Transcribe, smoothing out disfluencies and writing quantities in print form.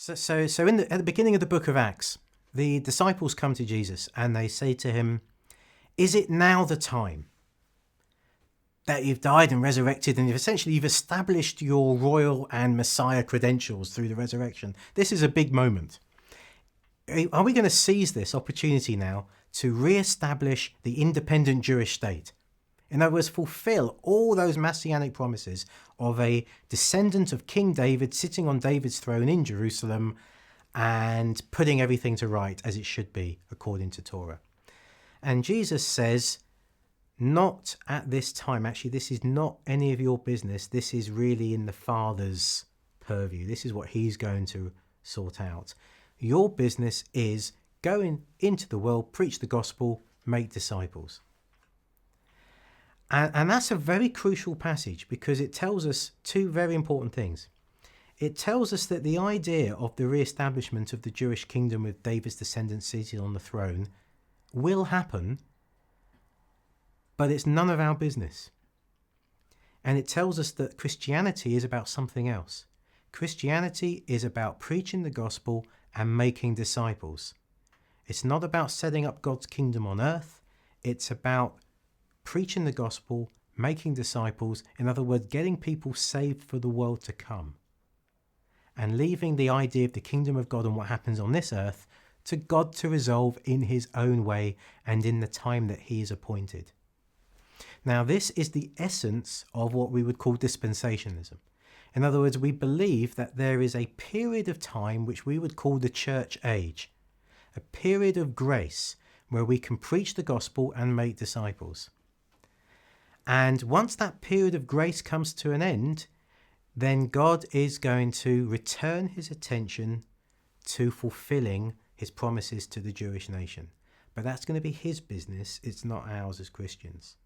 At the beginning of the book of Acts, the disciples come to Jesus and they say to him, "Is it now the time that you've died and resurrected and you've established your royal and Messiah credentials through the resurrection? This is a big moment. Are we going to seize this opportunity now to re-establish the independent Jewish state? In other words, fulfill all those messianic promises of a descendant of King David sitting on David's throne in Jerusalem and putting everything to right as it should be according to Torah." And Jesus says, not at this time. Actually, this is not any of your business. This is really in the Father's purview. This is what he's going to sort out. Your business is going into the world, preach the gospel, make disciples. And that's a very crucial passage because it tells us two very important things. It tells us that the idea of the re-establishment of the Jewish kingdom with David's descendants seated on the throne will happen, but it's none of our business. And it tells us that Christianity is about something else. Christianity is about preaching the gospel and making disciples. It's not about setting up God's kingdom on earth. It's about preaching the gospel, making disciples, in other words, getting people saved for the world to come, and leaving the idea of the kingdom of God and what happens on this earth to God to resolve in his own way and in the time that he is appointed. Now, this is the essence of what we would call dispensationalism. In other words, we believe that there is a period of time which we would call the church age, a period of grace where we can preach the gospel and make disciples. And once that period of grace comes to an end, then God is going to return his attention to fulfilling his promises to the Jewish nation. But that's going to be his business. It's not ours as Christians.